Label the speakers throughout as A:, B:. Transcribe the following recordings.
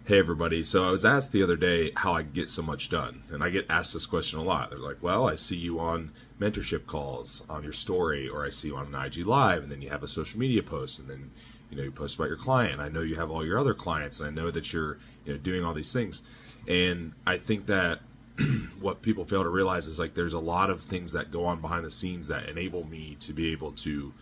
A: Hey everybody, so I was asked the other day how I get so much done, and I get asked this question a lot. They're like, well, I see you on mentorship calls on your story, or I see you on an IG live, and then you have a social media post, and then you post about your client. I know you have all your other clients, and I know that you're doing all these things. And I think that what people fail to realize is like there's a lot of things that go on behind the scenes that enable me to be able to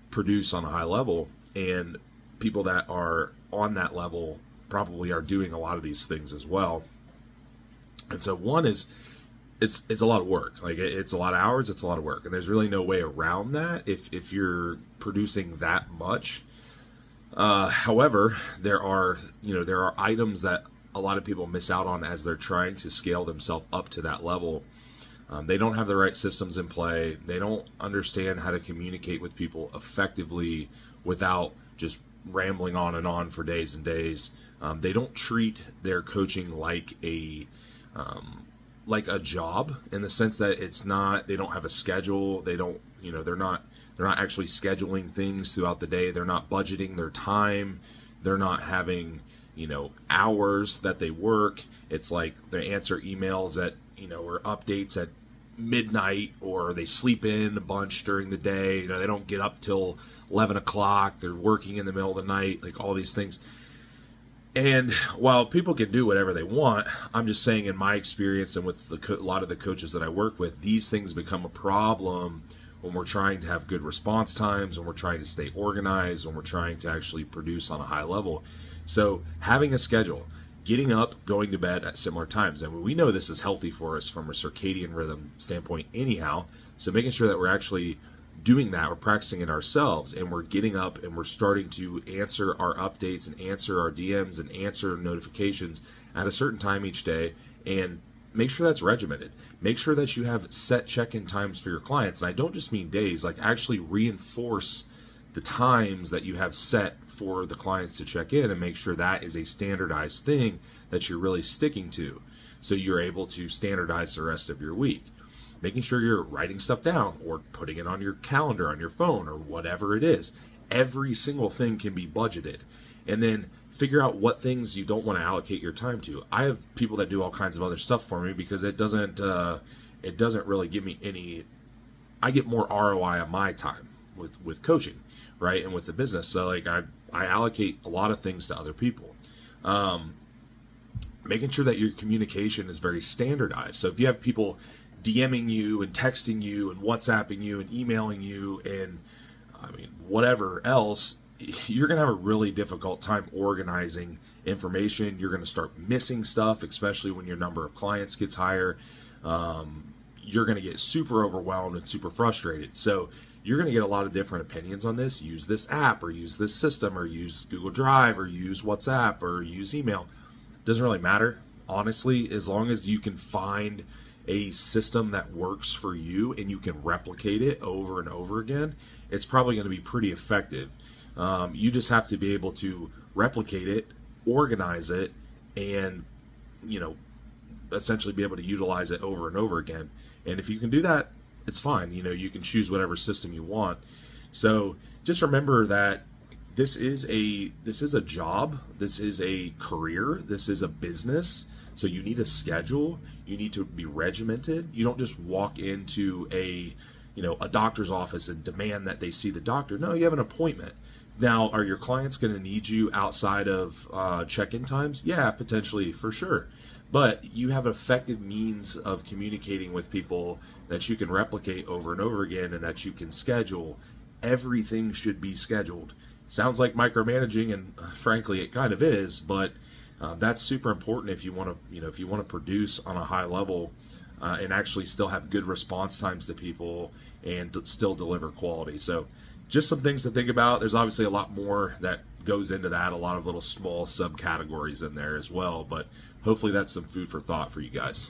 A: produce on a high level, and people that are on that level probably are doing a lot of these things as well. And so one is it's a lot of work. Like it's a lot of hours, it's a lot of work, and there's really no way around that if you're producing that much. However, there are items that a lot of people miss out on as they're trying to scale themselves up to that level. They don't have the right systems in play. They don't understand how to communicate with people effectively without just rambling on and on for days and days. They don't treat their coaching like a job, in the sense that they don't have a schedule. They don't, they're not actually scheduling things throughout the day. They're not budgeting their time. They're not having, hours that they work. It's like they answer emails at, or updates at midnight, or they sleep in a bunch during the day. They don't get up till 11 o'clock. They're working in the middle of the night, like all these things. And while people can do whatever they want, I'm just saying in my experience and with a lot of the coaches that I work with, these things become a problem when we're trying to have good response times, when we're trying to stay organized, when we're trying to actually produce on a high level. So having a schedule, getting up, going to bed at similar times. And we know this is healthy for us from a circadian rhythm standpoint anyhow. So making sure that we're actually doing that, we're practicing it ourselves, and we're getting up and we're starting to answer our updates and answer our DMs and answer notifications at a certain time each day, and make sure that's regimented. Make sure that you have set check-in times for your clients. And I don't just mean days, like actually reinforce the times that you have set for the clients to check in, and make sure that is a standardized thing that you're really sticking to, so you're able to standardize the rest of your week. Making sure you're writing stuff down or putting it on your calendar on your phone or whatever it is. Every single thing can be budgeted. And then figure out what things you don't want to allocate your time to. I have people that do all kinds of other stuff for me because it doesn't really give me any. I get more ROI on my time with coaching, right, and with the business. So like I allocate a lot of things to other people. Making sure that your communication is very standardized. So if you have people DMing you and texting you and WhatsApping you and emailing you and whatever else, you're going to have a really difficult time organizing information. You're going to start missing stuff, especially when your number of clients gets higher. You're going to get super overwhelmed and super frustrated. So you're going to get a lot of different opinions on this. Use this app, or use this system, or use Google Drive, or use WhatsApp, or use email. Doesn't really matter, honestly, as long as you can find a system that works for you and you can replicate it over and over again. It's probably going to be pretty effective. You just have to be able to replicate it, organize it, and essentially be able to utilize it over and over again. And if you can do that, it's fine. You can choose whatever system you want. So just remember that this is a job, this is a career, this is a business. So you need a schedule, you need to be regimented. You don't just walk into a doctor's office and demand that they see the doctor. No, you have an appointment. Now, are your clients going to need you outside of check-in times? Yeah, potentially, for sure. But you have effective means of communicating with people that you can replicate over and over again, and that you can schedule. Everything should be scheduled. Sounds like micromanaging, and frankly, it kind of is, but that's super important if you want to produce on a high level and actually still have good response times to people and still deliver quality. So just some things to think about. There's obviously a lot more that goes into that, a lot of little small subcategories in there as well, but hopefully that's some food for thought for you guys.